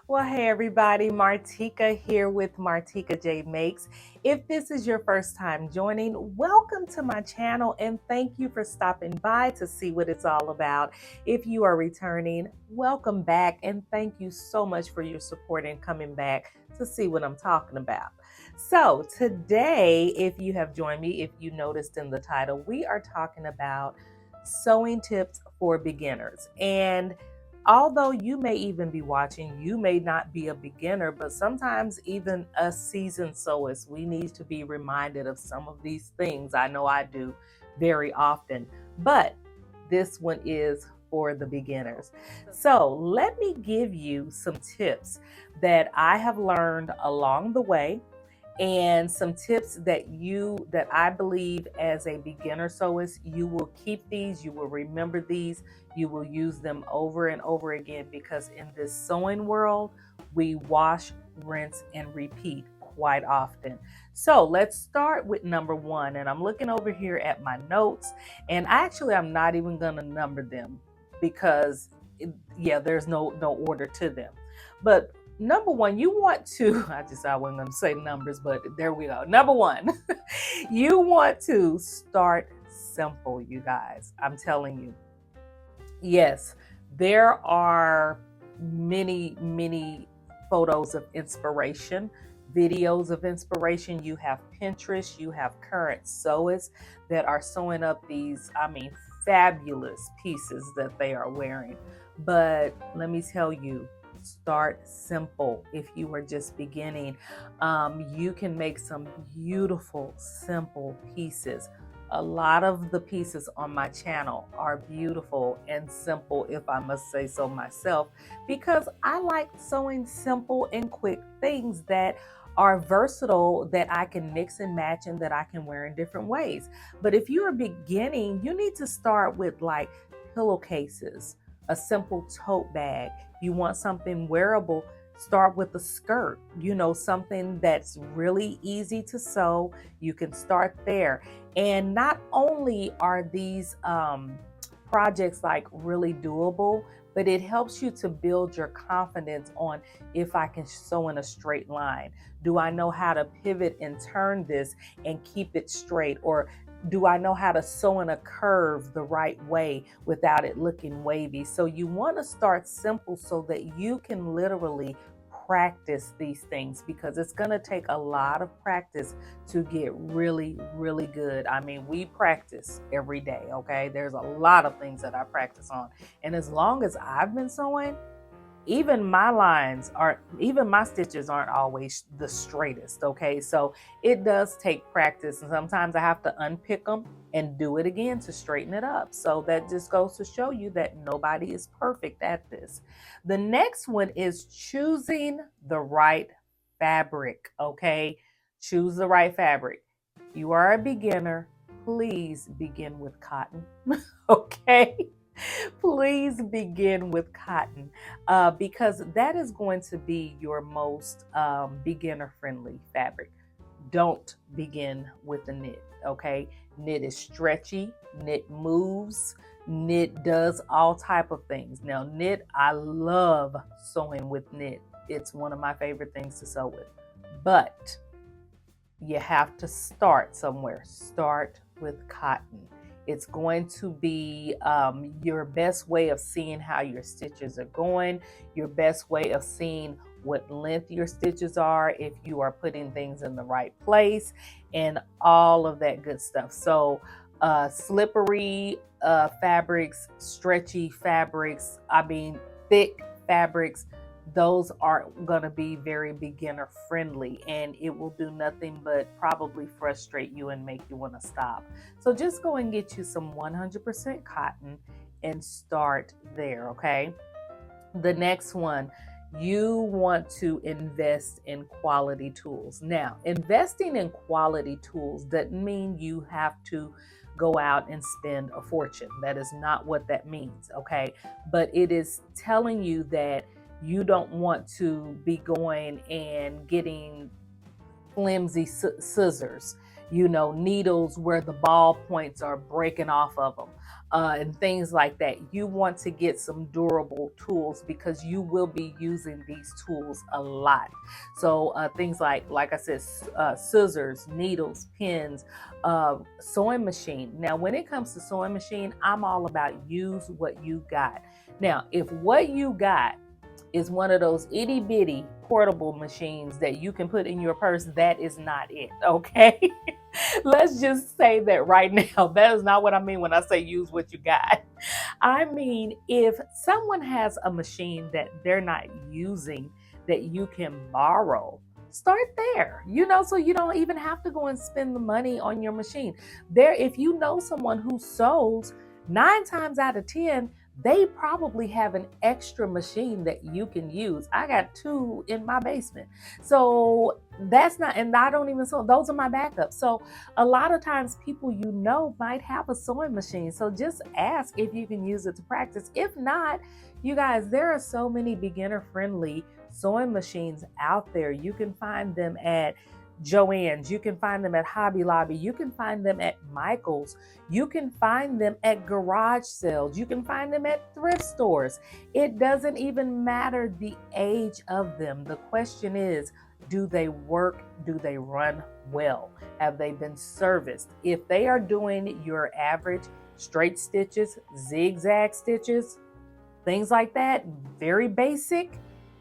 Well, hey everybody, Martika here with Martika J Makes. If this is your first time joining, welcome to my channel and thank you for stopping by to see what it's all about. If you are returning, welcome back and thank you so much for your support and coming back to see what I'm talking about. So today, if you have joined me, if you noticed in the title, we are talking about sewing tips for beginners. And although you may even be watching, you may not be a beginner, but sometimes even us seasoned sewists, we need to be reminded of some of these things. I know I do very often, but this one is for the beginners. So let me give you some tips that I have learned along the way and some tips that I believe as a beginner sewist, you will keep these, you will remember these, you will use them over and over again, because in this sewing world, we wash, rinse, and repeat quite often. So let's start with number one. And I'm looking over here at my notes, and I'm not even gonna number them because there's no order to them. But number one, you want to, I wasn't going to say numbers, but there we go. Number one, you want to start simple, you guys. I'm telling you. Yes, there are many photos of inspiration, videos of inspiration. You have Pinterest, you have current sewists that are sewing up these, fabulous pieces that they are wearing. But let me tell you, start simple. If you are just beginning, you can make some beautiful, simple pieces. A lot of the pieces on my channel are beautiful and simple, if I must say so myself, because I like sewing simple and quick things that are versatile, that I can mix and match and that I can wear in different ways. But if you are beginning, you need to start with like pillowcases, a simple tote bag. You want something wearable, start with a skirt, something that's really easy to sew. You can start there. And not only are these projects like really doable, but it helps you to build your confidence on, if I can sew in a straight line, do I know how to pivot and turn this and keep it straight? Or do I know how to sew in a curve the right way without it looking wavy? So you want to start simple so that you can literally practice these things, because it's going to take a lot of practice to get really good. We practice every day, okay? There's a lot of things that I practice on. And as long as I've been sewing, even my stitches aren't always the straightest, okay? So it does take practice, and sometimes I have to unpick them and do it again to straighten it up. So that just goes to show you that nobody is perfect at this. The next one is choosing the right fabric, okay? Choose the right fabric. You are a beginner, please begin with cotton, okay? Please begin with cotton, because that is going to be your most beginner-friendly fabric. Don't begin with the knit, okay? Knit is stretchy, knit moves, knit does all type of things. Now, knit, I love sewing with knit. It's one of my favorite things to sew with. But you have to start somewhere. Start with cotton. It's going to be your best way of seeing how your stitches are going, your best way of seeing what length your stitches are, if you are putting things in the right place, and all of that good stuff. So slippery fabrics, stretchy fabrics, thick fabrics, those are going to be very beginner friendly, and it will do nothing but probably frustrate you and make you want to stop. So just go and get you some 100% cotton and start there, okay? The next one, you want to invest in quality tools. Now, investing in quality tools doesn't mean you have to go out and spend a fortune. That is not what that means, okay? But it is telling you that you don't want to be going and getting flimsy scissors. needles where the ball points are breaking off of them, and things like that. You want to get some durable tools because you will be using these tools a lot. So things like I said, scissors, needles, pins, sewing machine. Now, when it comes to sewing machine, I'm all about use what you got. Now, if what you got is one of those itty bitty portable machines that you can put in your purse, that is not it, okay? Let's just say that right now. That is not what I mean when I say use what you got. I mean, if someone has a machine that they're not using that you can borrow, start there, so you don't even have to go and spend the money on your machine. If you know someone who sews, 9 times out of 10, they probably have an extra machine that you can use. I got 2 in my basement. So that's not, and I don't even sew, those are my backups. So a lot of times people might have a sewing machine. So just ask if you can use it to practice. If not, you guys, there are so many beginner friendly sewing machines out there. You can find them at Joann's, you can find them at Hobby Lobby, you can find them at Michael's, you can find them at garage sales, you can find them at thrift stores. It doesn't even matter the age of them. The question is, do they work? Do they run well? Have they been serviced? If they are doing your average straight stitches, zigzag stitches, things like that, very basic,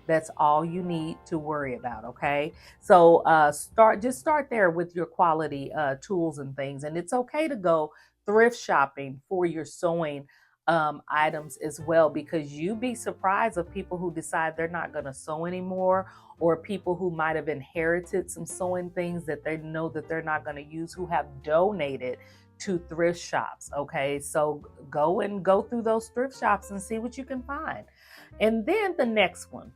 that's all you need to worry about, okay? So start there with your quality tools and things. And it's okay to go thrift shopping for your sewing items as well, because you'd be surprised of people who decide they're not going to sew anymore, or people who might have inherited some sewing things that they know that they're not going to use, who have donated to thrift shops. Okay, so go through those thrift shops and see what you can find. And then the next one,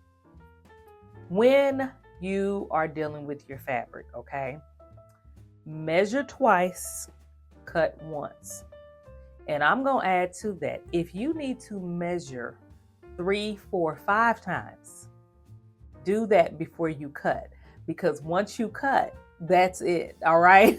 when you are dealing with your fabric, okay, measure twice, cut once. And I'm going to add to that, if you need to measure 3, 4, 5 times, do that before you cut, because once you cut, that's it. All right.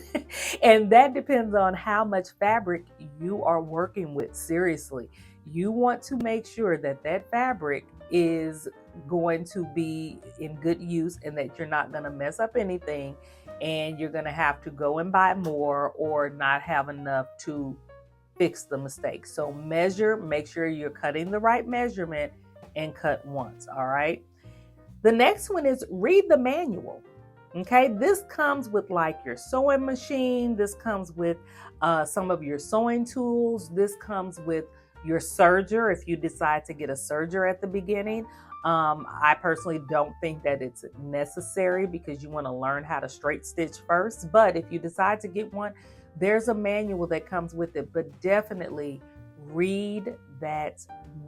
And that depends on how much fabric you are working with. Seriously, you want to make sure that that fabric is going to be in good use and that you're not going to mess up anything, and you're going to have to go and buy more or not have enough to fix the mistake. So measure, make sure you're cutting the right measurement, and cut once. All right. The next one is read the manual. Okay, this comes with like your sewing machine. This comes with some of your sewing tools. This comes with your serger if you decide to get a serger at the beginning. I personally don't think that it's necessary because you want to learn how to straight stitch first. But if you decide to get one, there's a manual that comes with it. But definitely read that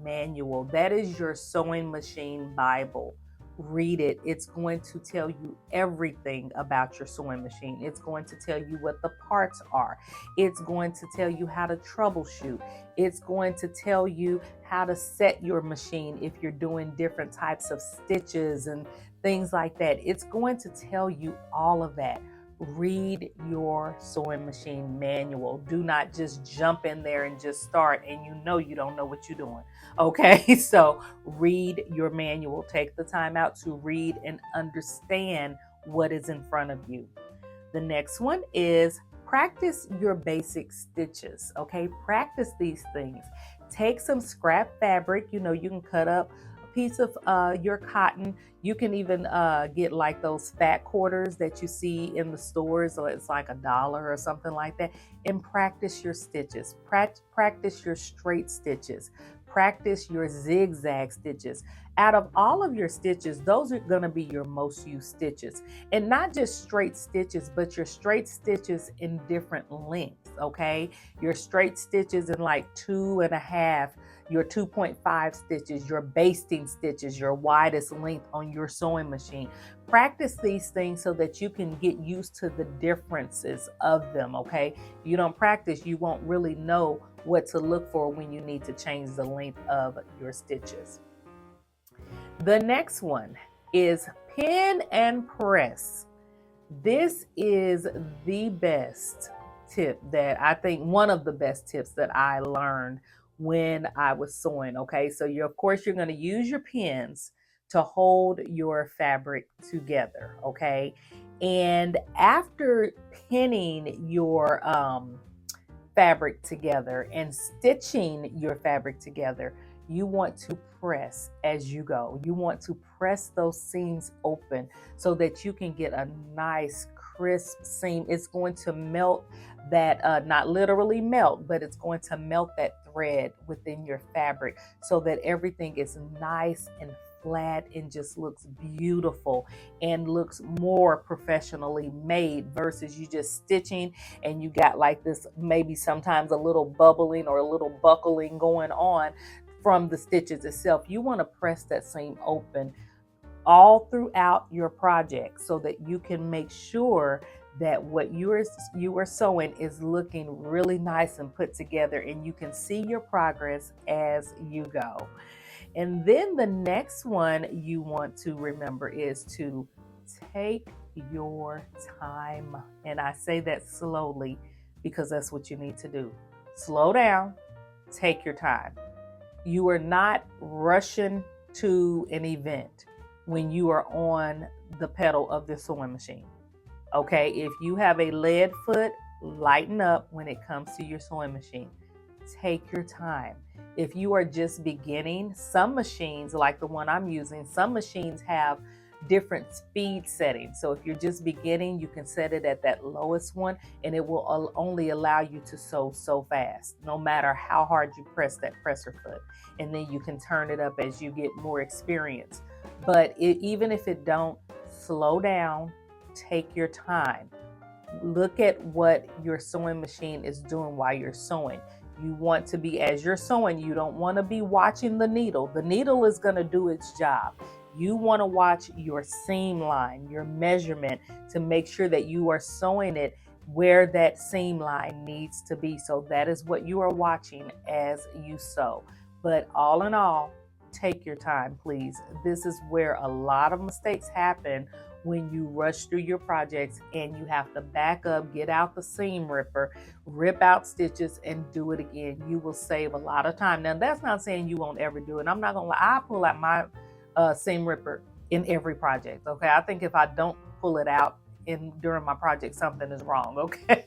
manual. That is your sewing machine Bible. Read it. It's going to tell you everything about your sewing machine. It's going to tell you what the parts are. It's going to tell you how to troubleshoot. It's going to tell you how to set your machine if you're doing different types of stitches and things like that. It's going to tell you all of that. Read your sewing machine manual. Do not just jump in there and just start and you don't know what you're doing. Okay, so read your manual. Take the time out to read and understand what is in front of you. The next one is practice your basic stitches. Okay, practice these things. Take some scrap fabric. You can cut up a piece of your cotton. You can even get like those fat quarters that you see in the stores, so it's like $1 or something like that, and practice your stitches. Practice your straight stitches. Practice your zigzag stitches. Out of all of your stitches, those are going to be your most used stitches. And not just straight stitches, but your straight stitches in different lengths, okay? Your straight stitches in like 2.5, your 2.5 stitches, your basting stitches, your widest length on your sewing machine. Practice these things so that you can get used to the differences of them, okay? If you don't practice, you won't really know what to look for when you need to change the length of your stitches. The next one is pin and press. This is the best tip that I think one of the best tips that I learned when I was sewing. Okay, so of course you're going to use your pins to hold your fabric together. Okay, and after pinning your fabric together and stitching your fabric together, you want to press as you go. You want to press those seams open so that you can get a nice crisp seam. It's going to melt that, not literally melt, but it's going to melt that thread within your fabric so that everything is nice and flat and just looks beautiful and looks more professionally made versus you just stitching and you got like this, maybe sometimes a little bubbling or a little buckling going on from the stitches itself. You want to press that seam open all throughout your project so that you can make sure that what you are sewing is looking really nice and put together, and you can see your progress as you go. And then the next one you want to remember is to take your time. And I say that slowly because that's what you need to do. Slow down, take your time. You are not rushing to an event when you are on the pedal of the sewing machine. Okay, if you have a lead foot, lighten up when it comes to your sewing machine. Take your time. If you are just beginning, some machines, like the one I'm using, some machines have different speed settings. So if you're just beginning, you can set it at that lowest one and it will only allow you to sew so fast, no matter how hard you press that presser foot. And then you can turn it up as you get more experience. But even if it don't, slow down, take your time. Look at what your sewing machine is doing while you're sewing. You want to be, as you're sewing, you don't want to be watching the needle. The needle is going to do its job. You want to watch your seam line, your measurement, to make sure that you are sewing it where that seam line needs to be. So that is what you are watching as you sew. But all in all, take your time, please. This is where a lot of mistakes happen when you rush through your projects and you have to back up, get out the seam ripper, rip out stitches, and do it again. You will save a lot of time. Now, that's not saying you won't ever do it. I'm not gonna lie, I pull out my seam ripper in every project. Okay, I think if I don't pull it out during my project, something is wrong. Okay,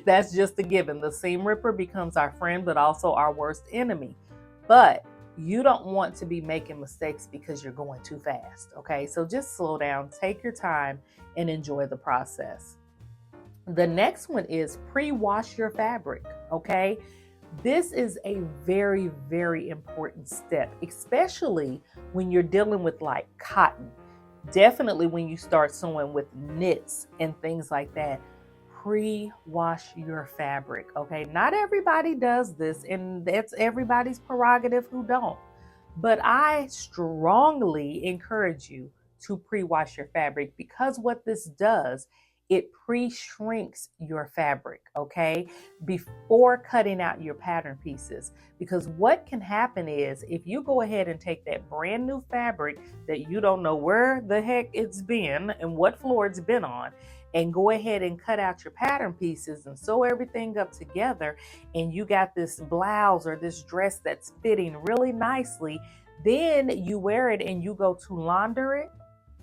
that's just a given. The seam ripper becomes our friend, but also our worst enemy. But you don't want to be making mistakes because you're going too fast. Okay, so just slow down, take your time, and enjoy the process. The next one is pre-wash your fabric. Okay, this is a very, very important step, especially when you're dealing with like cotton. Definitely when you start sewing with knits and things like that. Pre-wash your fabric. Okay, not everybody does this, and that's everybody's prerogative who don't. But I strongly encourage you to pre-wash your fabric, because what this does, it pre-shrinks your fabric, okay, before cutting out your pattern pieces. Because what can happen is if you go ahead and take that brand new fabric that you don't know where the heck it's been and what floor it's been on, and go ahead and cut out your pattern pieces and sew everything up together, and you got this blouse or this dress that's fitting really nicely, then you wear it and you go to launder it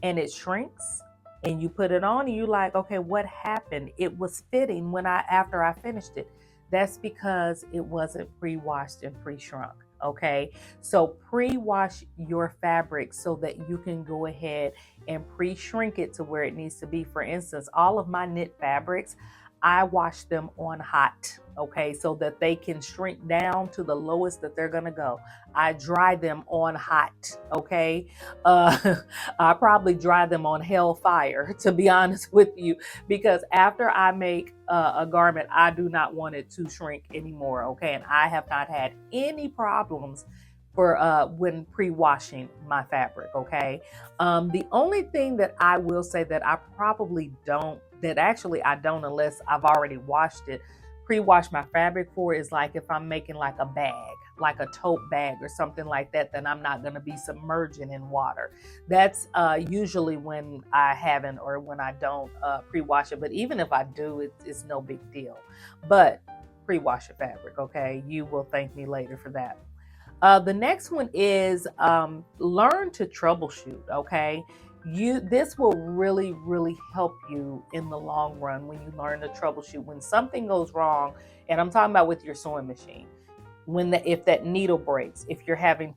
and it shrinks, and you put it on and you like, okay, what happened? It was fitting after I finished it. That's because it wasn't pre-washed and pre-shrunk. Okay, so pre-wash your fabric so that you can go ahead and pre-shrink it to where it needs to be. For instance, all of my knit fabrics, I wash them on hot, okay, so that they can shrink down to the lowest that they're gonna go. I dry them on hot, okay. I probably dry them on hellfire, to be honest with you, because after I make a garment, I do not want it to shrink anymore, okay. And I have not had any problems for when pre-washing my fabric, okay. The only thing that I will say that I probably don't, that actually I don't unless I've already washed it, pre-wash my fabric for, is like if I'm making like a bag, like a tote bag or something like that I'm not going to be submerging in water. That's usually when I haven't or when I don't pre-wash it. But even if I do, it's no big deal. But pre-wash your fabric, okay? You will thank me later for that. The next one is learn to troubleshoot, okay? This will really help you in the long run when you learn to troubleshoot. When something goes wrong, and I'm talking about with your sewing machine, if that needle breaks, if you're having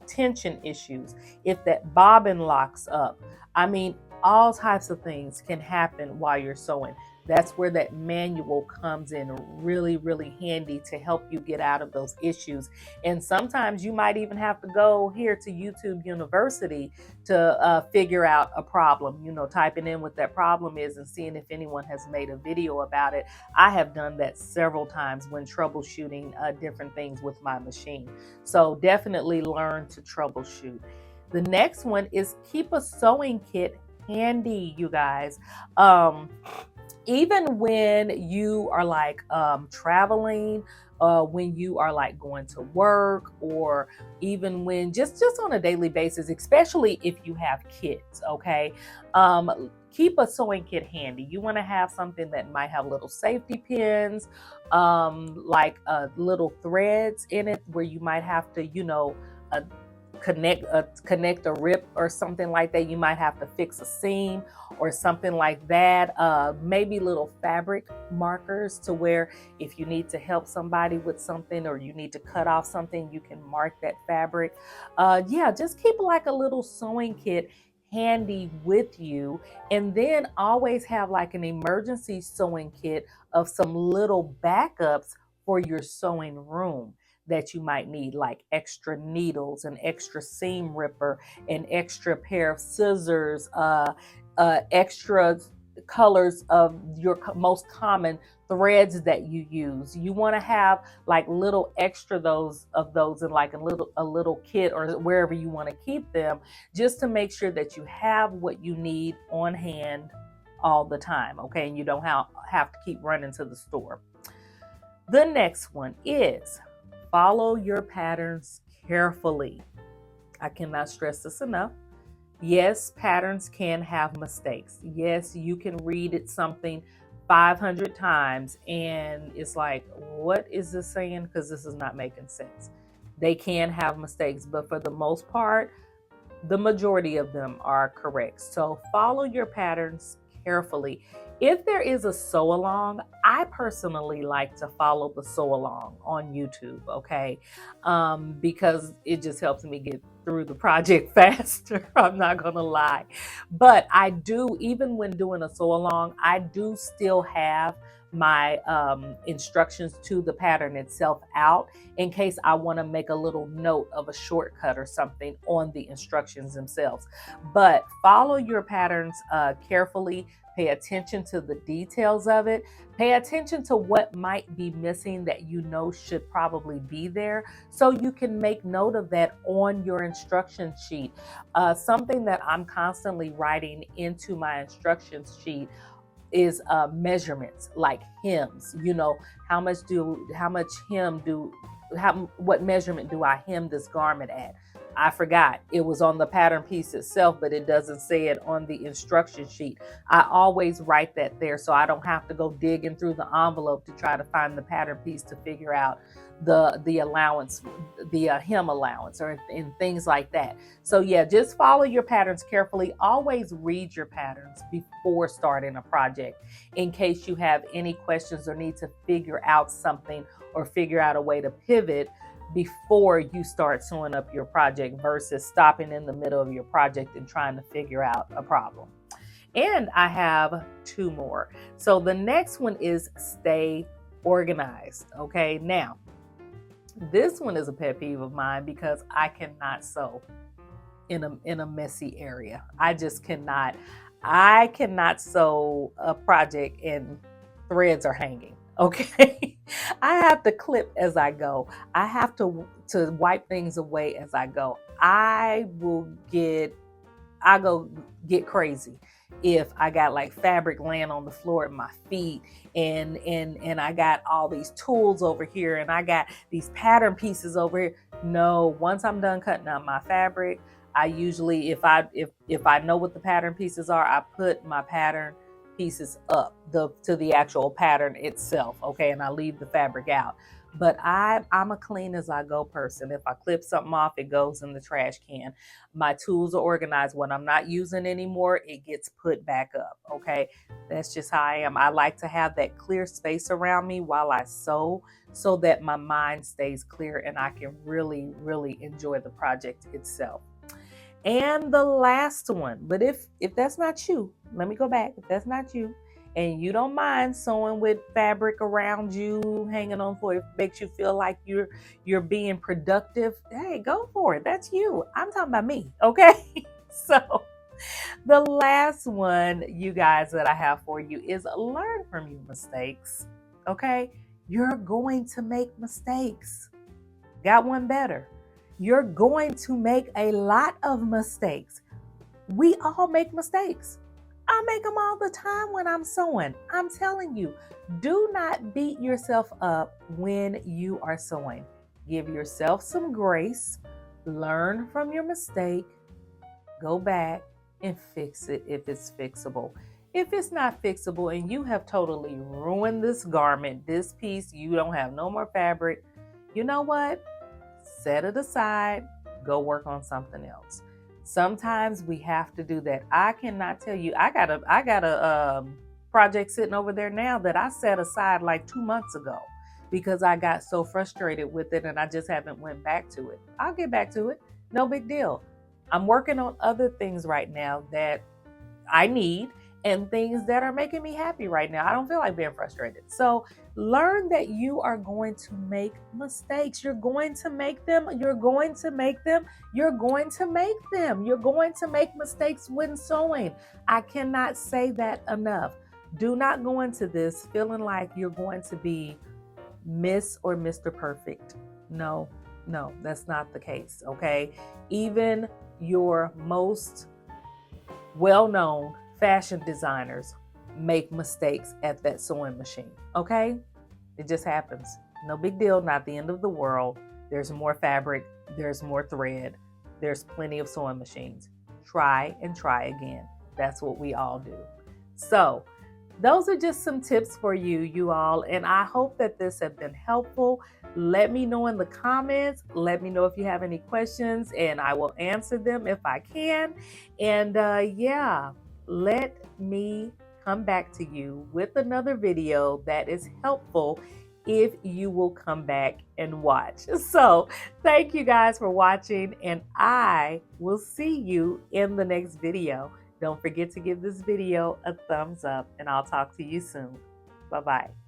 tension issues, if that bobbin locks up, I mean, all types of things can happen while you're sewing. That's where that manual comes in really handy to help you get out of those issues. And sometimes you might even have to go here to YouTube University to figure out a problem, typing in what that problem is and seeing if anyone has made a video about it. I have done that several times when troubleshooting different things with my machine. So definitely learn to troubleshoot. The next one is keep a sewing kit handy, you guys. Even when you are like traveling, when you are like going to work, or even when just on a daily basis, especially if you have kids, okay? Keep a sewing kit handy. You want to have something that might have little safety pins, like little threads in it where you might have to, connect a rip or something like that. You might have to fix a seam or something like that. Maybe little fabric markers to where if you need to help somebody with something or you need to cut off something, you can mark that fabric. Just keep like a little sewing kit handy with you, and then always have like an emergency sewing kit of some little backups for your sewing room that you might need, like extra needles, an extra seam ripper, an extra pair of scissors, extra colors of your most common threads that you use. You want to have like little extra of those in like a little kit or wherever you want to keep them, just to make sure that you have what you need on hand all the time, okay? And you don't have to keep running to the store. The next one is follow your patterns carefully. I cannot stress this enough. Yes, patterns can have mistakes. Yes, you can read something 500 times and it's like, what is this saying? Because this is not making sense. They can have mistakes, but for the most part, the majority of them are correct. So follow your patterns carefully. If there is a sew along, I personally like to follow the sew along on YouTube, okay? Because it just helps me get through the project faster. I'm not gonna lie. But I do, even when doing a sew along, I do still have my instructions to the pattern itself out in case I want to make a little note of a shortcut or something on the instructions themselves. But follow your patterns carefully. Pay attention to the details of it. Pay attention to what might be missing that you know should probably be there, so you can make note of that on your instruction sheet. Something that I'm constantly writing into my instruction sheet is measurements, like hems. What measurement do I hem this garment at? I forgot. It was on the pattern piece itself, but it doesn't say it on the instruction sheet. I always write that there so I don't have to go digging through the envelope to try to find the pattern piece to figure out the allowance, the hem allowance, or and things like that. So yeah, just follow your patterns carefully. Always read your patterns before starting a project in case you have any questions or need to figure out something or figure out a way to pivot before you start sewing up your project versus stopping in the middle of your project and trying to figure out a problem. And I have two more. So the next one is stay organized. Okay, now this one is a pet peeve of mine because I cannot sew in a messy area. I just cannot. I cannot sew a project and threads are hanging. Okay, I have to clip as I go. I have to wipe things away as I go. I go get crazy. If I got like fabric laying on the floor at my feet, and I got all these tools over here, and I got these pattern pieces over here. No, once I'm done cutting out my fabric, I usually, if I know what the pattern pieces are, I put my pattern pieces up to the actual pattern itself, okay, and I leave the fabric out. But I'm a clean as I go person. If I clip something off, it goes in the trash can. My tools are organized. When I'm not using anymore, it gets put back up, okay? That's just how I am. I like to have that clear space around me while I sew, so that my mind stays clear and I can really, really enjoy the project itself. And the last one, but if that's not you, let me go back. If that's not you, and you don't mind sewing with fabric around you, hanging on for it, makes you feel like you're being productive, hey, go for it. That's you. I'm talking about me, okay? So the last one, you guys, that I have for you is learn from your mistakes, okay? You're going to make mistakes. Got one better. You're going to make a lot of mistakes. We all make mistakes. I make them all the time when I'm sewing. I'm telling you, do not beat yourself up when you are sewing. Give yourself some grace. Learn from your mistake. Go back and fix it if it's fixable. If it's not fixable and you have totally ruined this garment, this piece, you don't have no more fabric, you know what? Set it aside. Go work on something else. Sometimes we have to do that. I cannot tell you. I got a project sitting over there now that I set aside like 2 months ago because I got so frustrated with it and I just haven't went back to it. I'll get back to it. No big deal. I'm working on other things right now that I need and things that are making me happy right now. I don't feel like being frustrated. So learn that you are going to make mistakes. You're going to make them. You're going to make them. You're going to make them. You're going to make mistakes when sewing. I cannot say that enough. Do not go into this feeling like you're going to be Miss or Mr. Perfect. No, that's not the case, okay? Even your most well-known fashion designers make mistakes at that sewing machine, okay? It just happens. No big deal, not the end of the world. There's more fabric, there's more thread, there's plenty of sewing machines. Try and try again. That's what we all do. So those are just some tips for you all, and I hope that this has been helpful. Let me know in the comments. Let me know if you have any questions, and I will answer them if I can. And yeah, let me come back to you with another video that is helpful if you will come back and watch. So thank you guys for watching, and I will see you in the next video. Don't forget to give this video a thumbs up, and I'll talk to you soon. Bye-bye.